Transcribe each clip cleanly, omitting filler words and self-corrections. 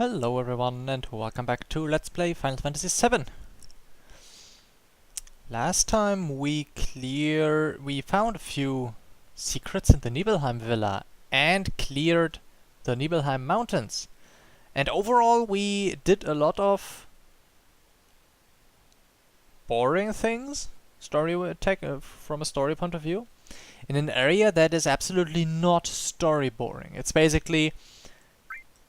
Hello everyone and welcome back to Let's Play Final Fantasy VII. Last time we found a few secrets in the Nibelheim Villa and cleared the Nibelheim Mountains. And overall we did a lot of boring things, from a story point of view, in an area that is absolutely not story boring.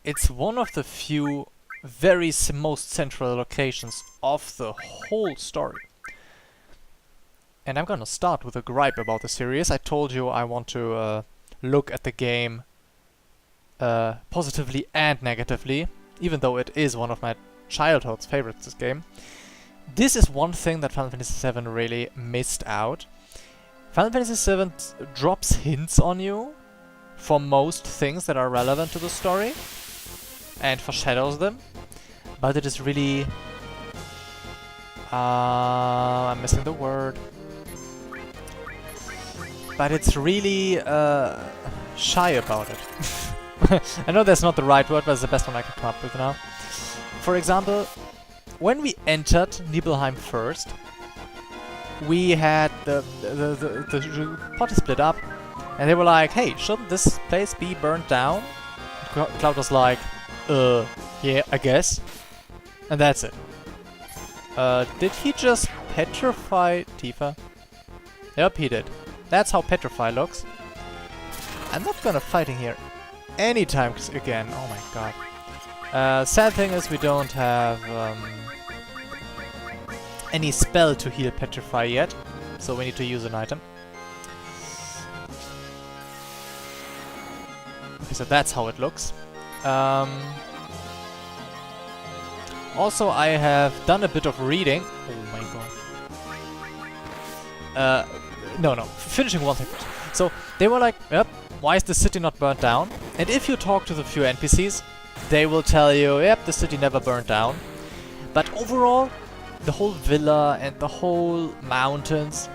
It's one of the few most central locations of the whole story. And I'm gonna start with a gripe about the series. I told you I want to look at the game positively and negatively, even though it is one of my childhood's favorites, this game. This is one thing that Final Fantasy VII really missed out. Final Fantasy VII drops hints on you for most things that are relevant to the story and foreshadows them, but it is really... I'm missing the word. But it's really shy about it. I know that's not the right word, but it's the best one I can come up with now. For example, when we entered Nibelheim first, we had the party split up, and they were like, hey, shouldn't this place be burned down? And Cloud was like, yeah, I guess. And that's it. Did he just petrify Tifa? Yep, he did. That's how petrify looks. I'm not gonna fight in here anytime again. Oh my god. Sad thing is we don't have any spell to heal petrify yet, so we need to use an item. Okay, so that's how it looks. Also, I have done a bit of reading. Oh my god. No, finishing one thing first. So, they were like, yep, why is the city not burnt down? And if you talk to the few NPCs, they will tell you, yep, the city never burnt down. But overall, the whole villa and the whole mountains,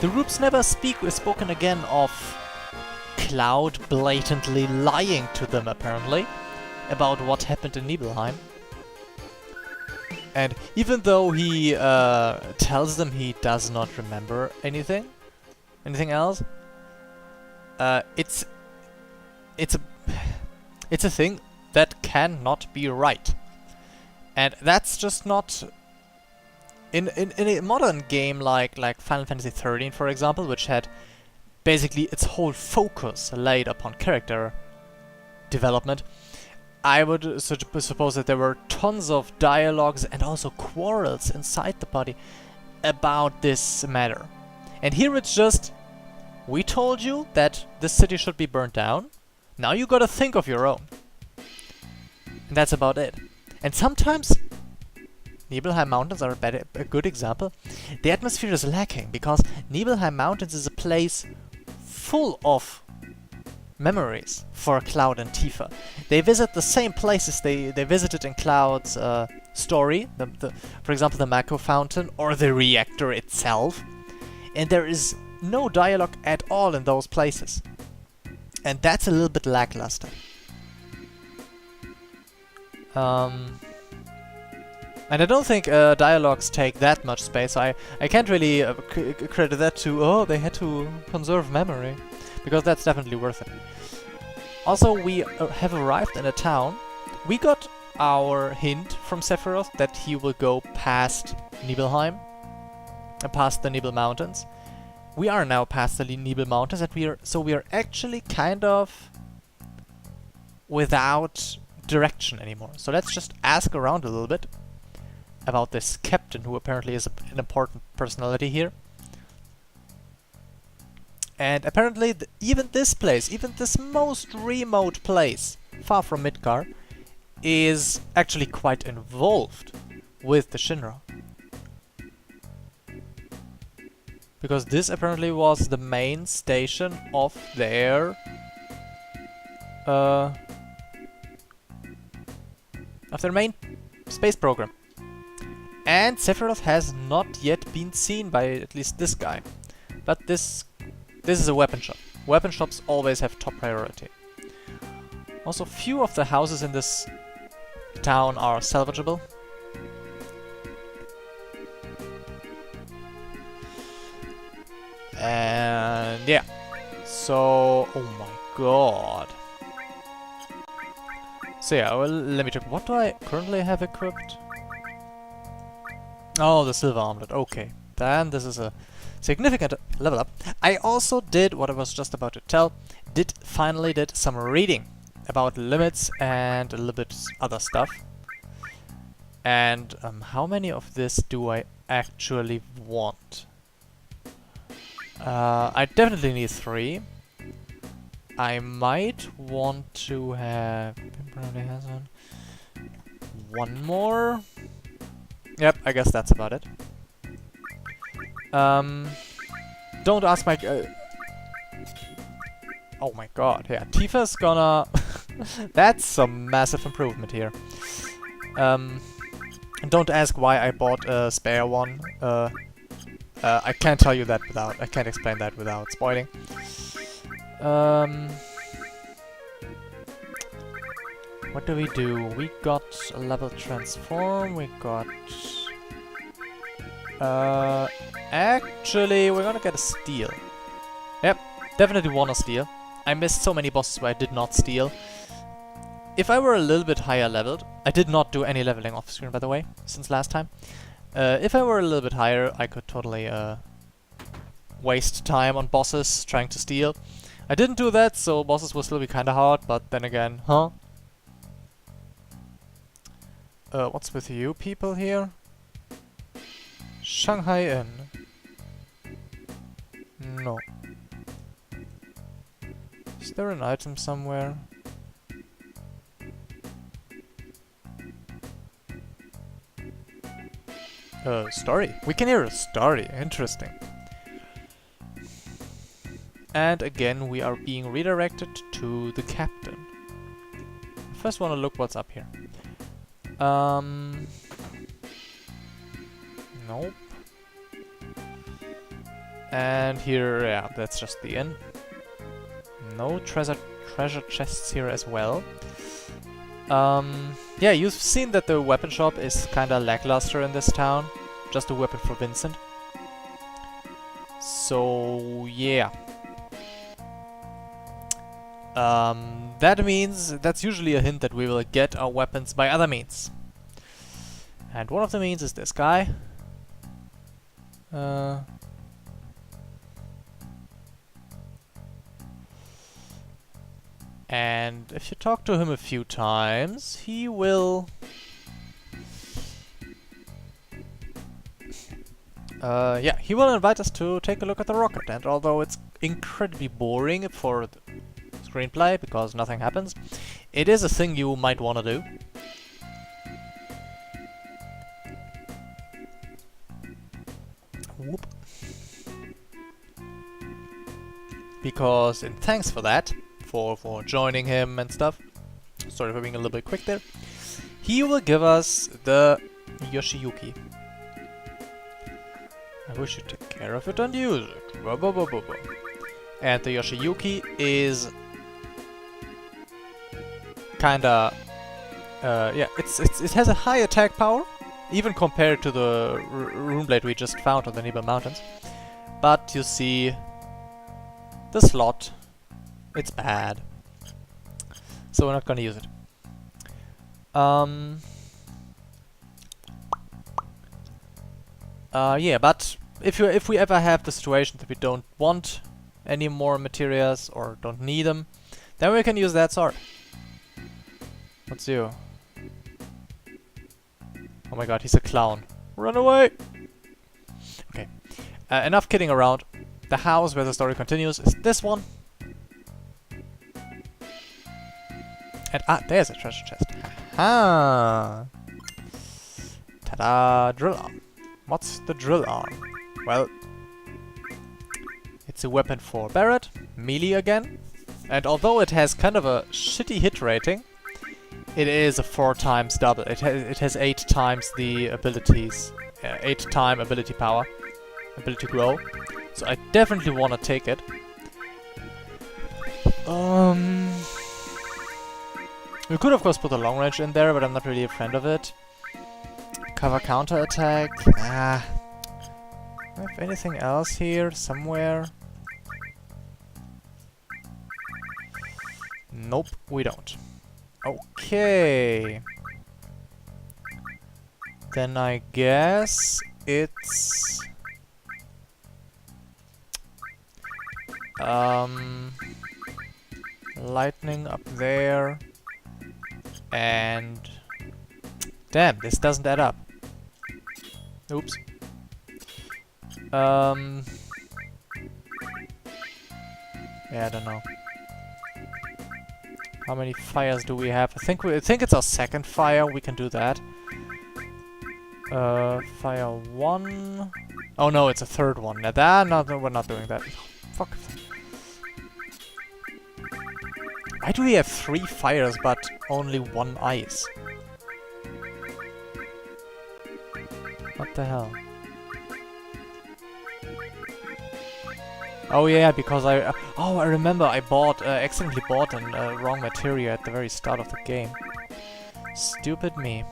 the groups never spoken again of Cloud blatantly lying to them, apparently, about what happened in Nibelheim. And even though he tells them he does not remember anything else, it's a thing that cannot be right, and that's just not in a modern game like Final Fantasy XIII, for example, which had basically its whole focus laid upon character development. I would suppose that there were tons of dialogues and also quarrels inside the party about this matter. And here it's just, we told you that this city should be burnt down, now you gotta think of your own. And that's about it. And sometimes Nibelheim Mountains are a good example. The atmosphere is lacking, because Nibelheim Mountains is a place full of memories for Cloud and Tifa. They visit the same places they visited in Cloud's story, for example the Mako Fountain or the reactor itself, and there is no dialogue at all in those places. And that's a little bit lackluster. And I don't think dialogues take that much space. I can't really credit that to, oh, they had to conserve memory, because that's definitely worth it. Also, we have arrived in a town. We got our hint from Sephiroth that he will go past Nibelheim, past the Nibel Mountains. We are now past the Nibel Mountains, and we are actually kind of without direction anymore. So let's just ask around a little bit about this captain, who apparently is an important personality here. And apparently even this place, even this most remote place, far from Midgar, is actually quite involved with the Shinra. Because this apparently was the main station of their main space program. And Sephiroth has not yet been seen by at least this guy. But this is a weapon shop. Weapon shops always have top priority. Also, few of the houses in this town are salvageable. And yeah, so oh my god. So yeah, well, let me check. What do I currently have equipped? Oh, the silver armlet. Okay, then this is a significant level up. I also did what I was just about to tell. Finally did some reading about limits and a little bit other stuff. And how many of this do I actually want? I definitely need 3. I might want to have... Probably has one more. Yep, I guess that's about it. Don't ask my... oh my god, yeah, Tifa's gonna... That's some massive improvement here. Don't ask why I bought a spare one. I can't tell you that without... I can't explain that without spoiling. What do? We got a level transform, we got... actually, we're gonna get a steal. Yep, definitely want a steal. I missed so many bosses where I did not steal. If I were a little bit higher leveled, I did not do any leveling off screen by the way, since last time. If I were a little bit higher, I could totally waste time on bosses trying to steal. I didn't do that, so bosses will still be kinda hard, but then again, huh? What's with you people here? Shanghai Inn. No. Is there an item somewhere? Story. We can hear a story. Interesting. And again, we are being redirected to the captain. I first want to look what's up here. Nope. And here, yeah, that's just the inn. No treasure chests here as well. Yeah, you've seen that the weapon shop is kinda lackluster in this town. Just a weapon for Vincent. So, yeah. That means, that's usually a hint that we will get our weapons by other means. And one of the means is this guy. And if you talk to him a few times, he will... yeah, he will invite us to take a look at the rocket, and although it's incredibly boring for the screenplay, because nothing happens, it is a thing you might want to do. Whoop. Because in thanks for that, for joining him and stuff, sorry for being a little bit quick there, he will give us the Yoshiyuki. I wish you take care of it and use it. And the Yoshiyuki is kinda... yeah, it has a high attack power, even compared to the rune blade we just found on the Nibel Mountains. But you see, the slot, it's bad. So we're not gonna use it. Yeah, but if we ever have the situation that we don't want any more materials or don't need them, then we can use that sword. What's you? Oh my god, he's a clown. Run away! Okay. Enough kidding around. The house where the story continues is this one. And there's a treasure chest. Ah. Ta-da! Drill arm. What's the drill arm? Well, it's a weapon for Barret, melee again, and although it has kind of a shitty hit rating, it is a 4 times double. It has 8 times the abilities, 8 time ability power, ability grow. So I definitely want to take it. We could of course put a long range in there, but I'm not really a friend of it. Cover counter attack. Ah. Do I have anything else here somewhere? Nope, we don't. Okay. Then I guess it's lightning up there, and damn, this doesn't add up. Oops. Yeah, I don't know. How many fires do we have? I think it's our second fire. We can do that. Fire 1. Oh no, it's a third one. Now that we're not doing that. Fuck. Why do we have 3 fires but only 1 ice? What the hell? Oh yeah, because I remember I accidentally bought a wrong materia at the very start of the game. Stupid me.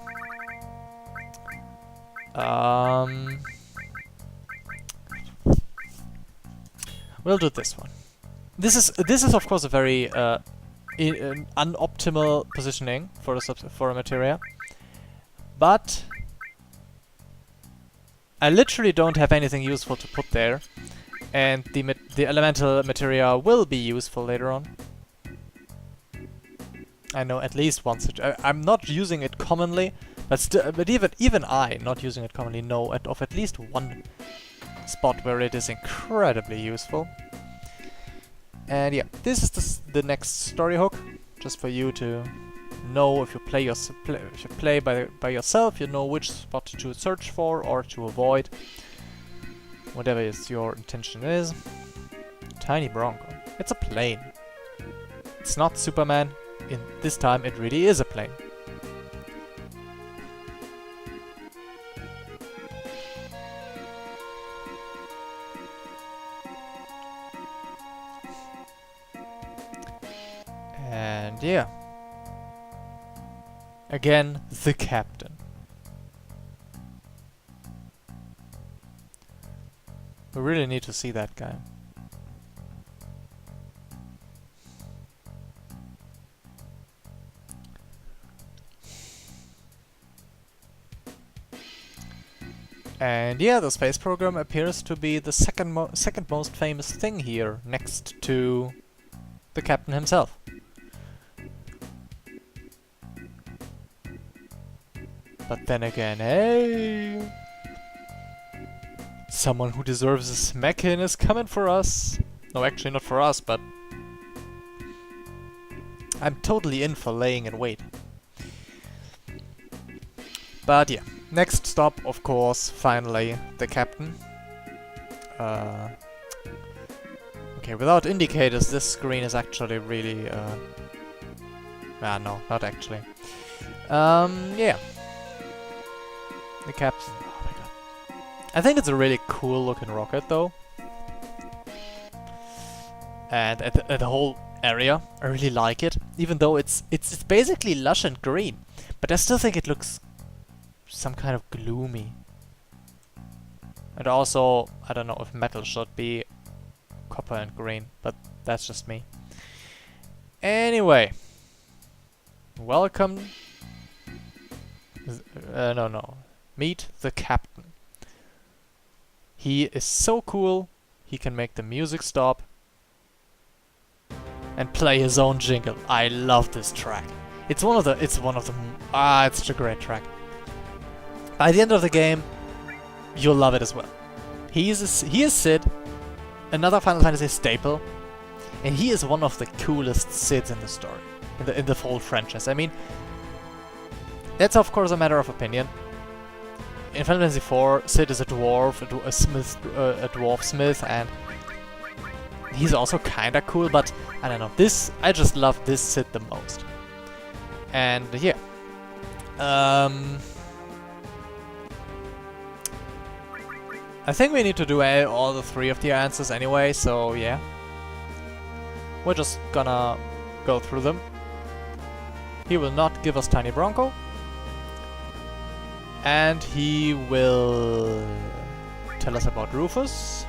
We'll do this one. This is of course a very unoptimal positioning for a materia, but I literally don't have anything useful to put there, and the elemental materia will be useful later on. I know at least once. I'm not using it commonly, but even I, not using it commonly, know of at least one spot where it is incredibly useful. And yeah, this is the next story hook, just for you to know if you play by yourself, you know which spot to search for or to avoid, whatever your intention is. Tiny Bronco. It's a plane. It's not Superman. In this time, it really is a plane. And yeah. Again, the captain. We really need to see that guy. And yeah, the space program appears to be the second most famous thing here, next to the captain himself. But then again, hey! Someone who deserves a smackin' is coming for us. No, actually not for us, but I'm totally in for laying in wait. But yeah, next stop, of course, finally, the captain. Okay, without indicators, this screen is actually really, no, not actually. Yeah. The captain. Oh my god. I think it's a really cool looking rocket, though. And at the whole area, I really like it. Even though it's basically lush and green, but I still think it looks some kind of gloomy. And also, I don't know if metal should be copper and green, but that's just me. Anyway, welcome. No. Meet the captain. He is so cool. He can make the music stop and play his own jingle. I love this track. It's such a great track. By the end of the game, you'll love it as well. He is Sid, another Final Fantasy staple, and he is one of the coolest Sids in the story, in the whole franchise. I mean, that's of course a matter of opinion. In Final Fantasy IV, Sid is a dwarf, a dwarf smith, and he's also kinda cool, but I don't know. I just love this Sid the most. And yeah. I think we need to do all the 3 of the answers anyway, so yeah. We're just gonna go through them. He will not give us Tiny Bronco. And he will tell us about Rufus.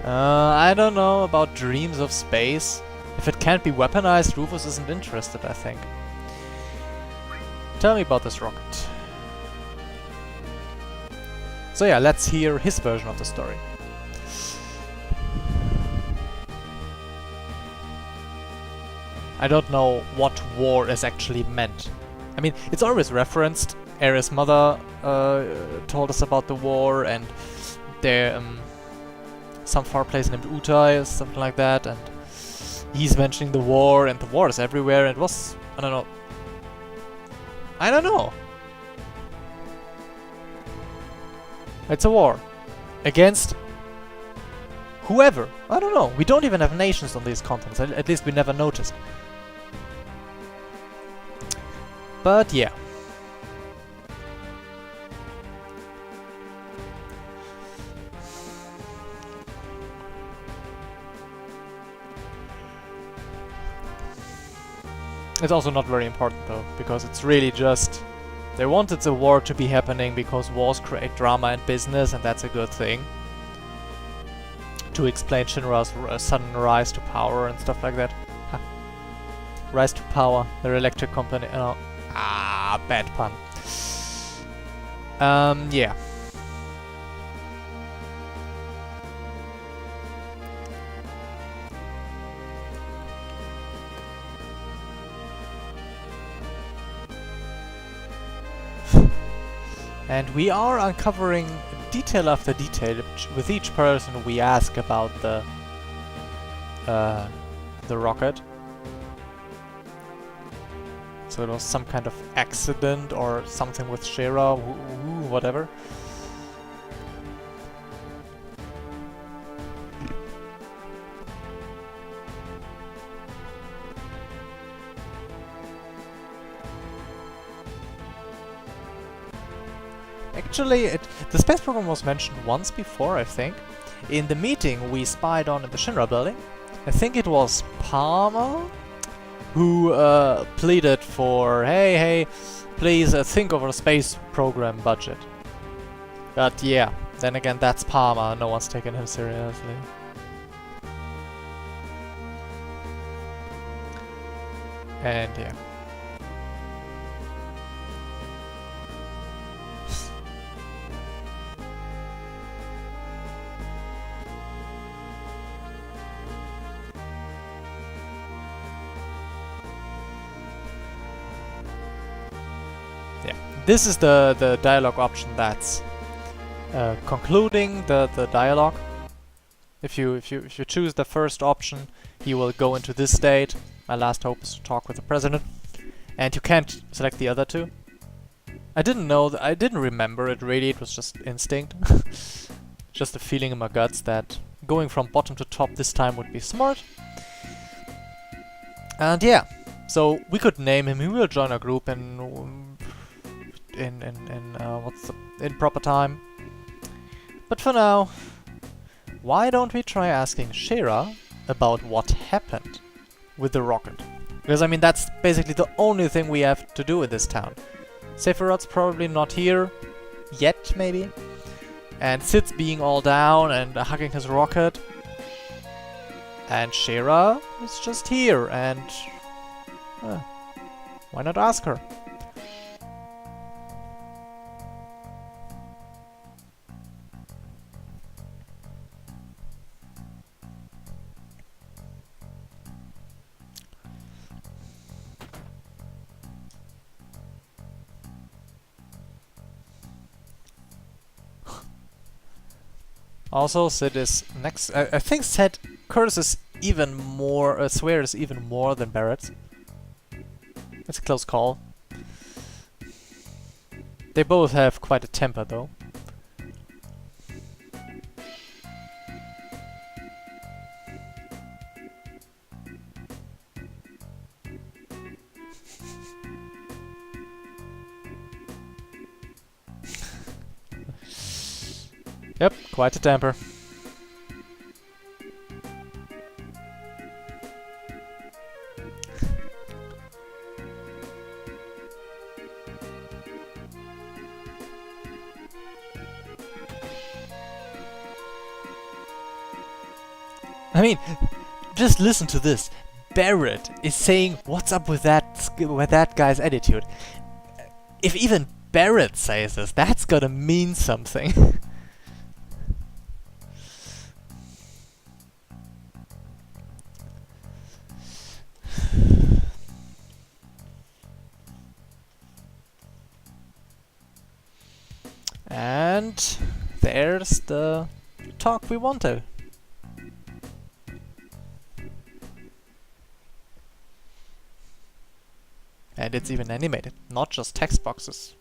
I don't know about Dreams of Space. If it can't be weaponized, Rufus isn't interested, I think. Tell me about this rocket. So yeah, let's hear his version of the story. I don't know what war is actually meant. I mean, it's always referenced. Ares' mother told us about the war, and there some far place named Utai or something like that, and he's mentioning the war, and the war is everywhere. And it was, I don't know. I don't know. It's a war against whoever. I don't know. We don't even have nations on these continents. At least we never noticed. But yeah. It's also not very important though, because it's really just... They wanted the war to be happening because wars create drama and business, and that's a good thing. To explain Shinra's sudden rise to power and stuff like that. Huh. Rise to power, their electric company. Oh. Ah, bad pun. Yeah. And we are uncovering detail after detail with each person we ask about the rocket. So it was some kind of accident or something with Shira, whatever. Actually, the space program was mentioned once before, I think. In the meeting we spied on in the Shinra building. I think it was Palmer who pleaded for, hey, please think of our space program budget. But yeah, then again, that's Palmer, no one's taking him seriously. And yeah. This is the dialogue option that's concluding the dialogue. If you choose the first option, he will go into this state. My last hope is to talk with the president, and you can't select the other two. I didn't know I didn't remember it really. It was just instinct, just a feeling in my guts that going from bottom to top this time would be smart. And yeah, so we could name him. He will join our group in proper time. But for now, why don't we try asking Shira about what happened with the rocket? Because I mean, that's basically the only thing we have to do in this town. Sephiroth's probably not here yet, maybe. And Sid's being all down and hugging his rocket. And Shira is just here, and why not ask her? Also, Sid is next. I think Sid curses even more, swears even more than Barrett. It's a close call. They both have quite a temper, though. Yep, quite a temper. I mean, just listen to this. Barrett is saying, "What's up with that guy's attitude?" If even Barrett says this, that's gotta mean something. And there's the talk we wanted. And it's even animated, not just text boxes.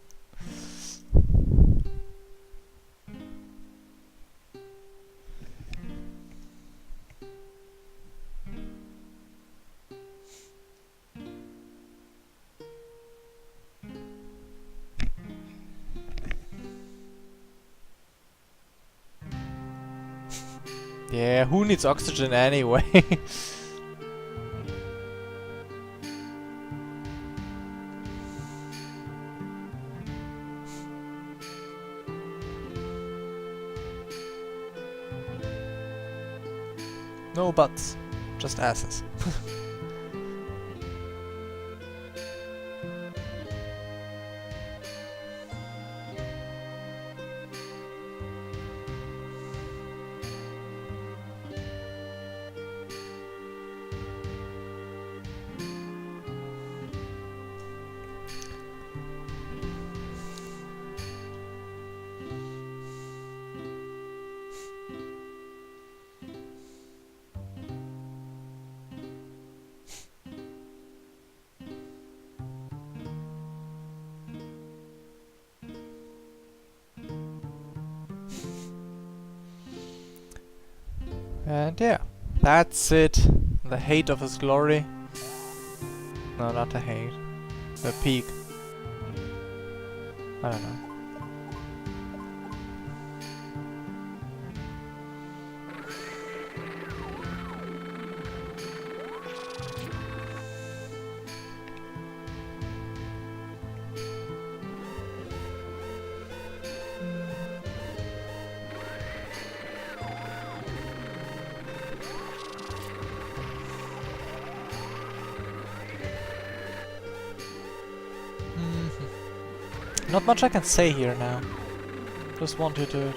Yeah, who needs oxygen anyway? No butts, just asses. And yeah, that's it. The height of his glory. No, not the height. The peak. I don't know. Not much I can say here now. Just want you to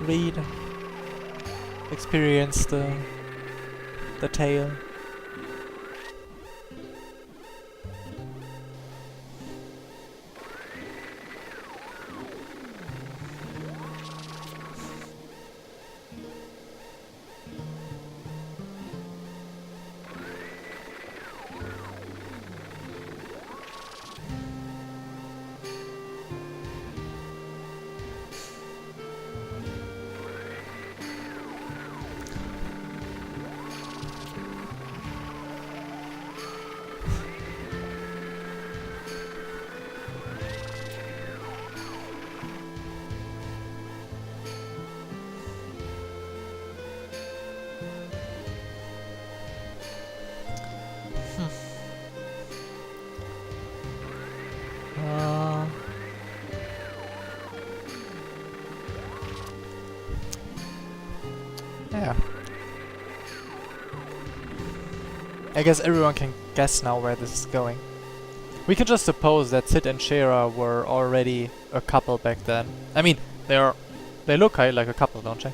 read, experience the tale. Yeah. I guess everyone can guess now where this is going. We can just suppose that Sid and Shera were already a couple back then. I mean, they look like a couple, don't they?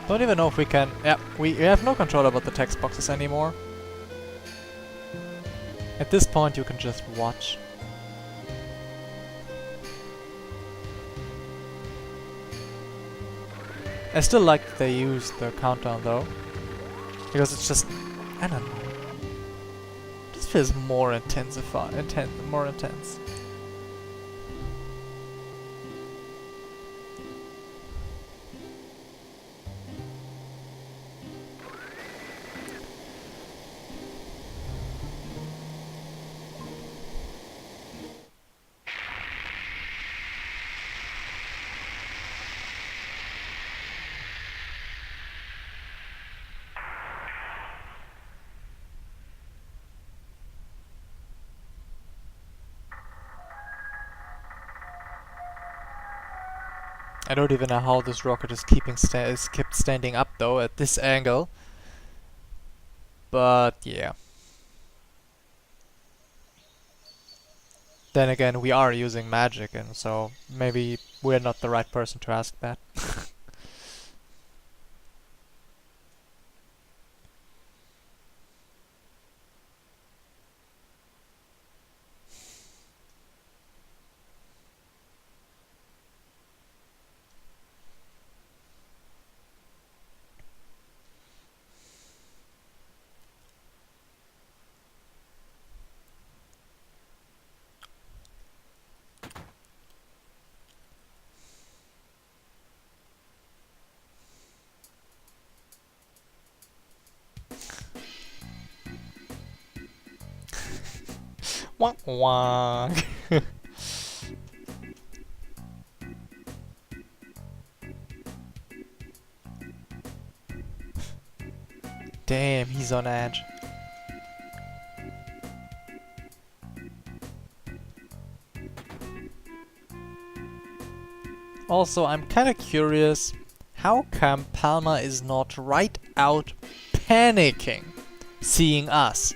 Don't even know if we can... Yeah, we have no control about the text boxes anymore. At this point you can just watch. I still like that they use the countdown though. Because it's just... I don't know. It just feels more more intense. I don't even know how this rocket is kept standing up though at this angle. But yeah. Then again, we are using magic, and so maybe we're not the right person to ask that. Wah wah. Damn, he's on edge. Also, I'm kinda curious, how come Palma is not right out panicking, seeing us?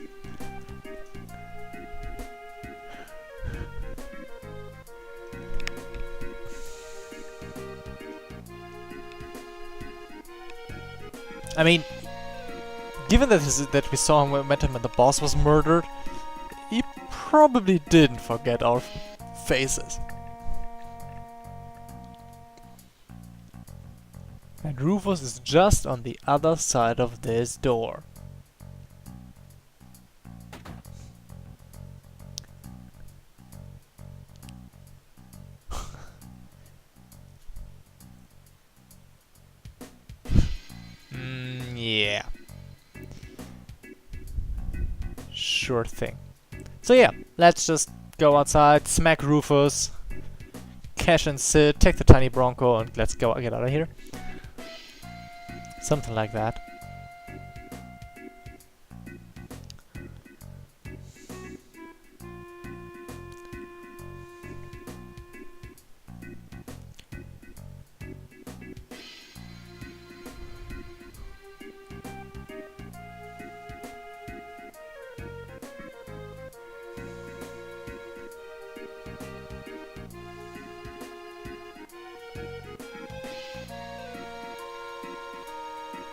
I mean, given that we saw him when we met him when the boss was murdered, he probably didn't forget our faces. And Rufus is just on the other side of this door. Yeah. Sure thing. So yeah, let's just go outside, smack Rufus, cash and Sid, take the tiny Bronco, and let's go get out of here. Something like that.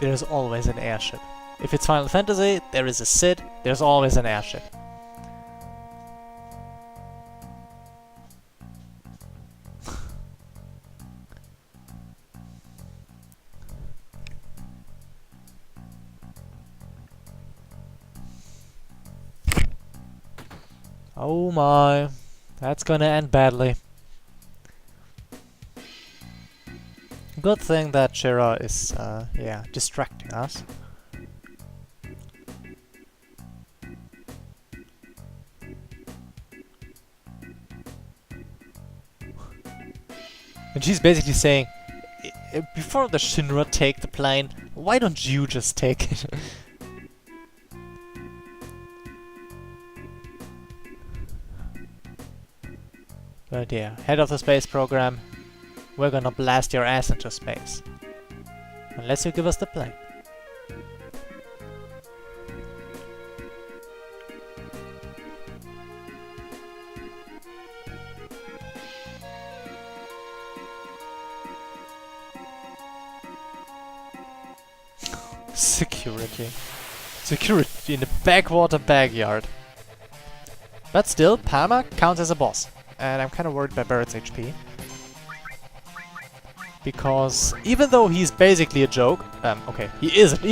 There's always an airship. If it's Final Fantasy, there is a Sid, there's always an airship. Oh my, that's gonna end badly. Good thing that Shira is, yeah, distracting us. And she's basically saying, before the Shinra take the plane, why don't you just take it? But yeah, head of the space program, we're gonna blast your ass into space. Unless you give us the plane. Security. Security in the backwater backyard. But still, Palma counts as a boss. And I'm kinda worried about Barrett's HP. Because even though he's basically a joke, okay, he is, even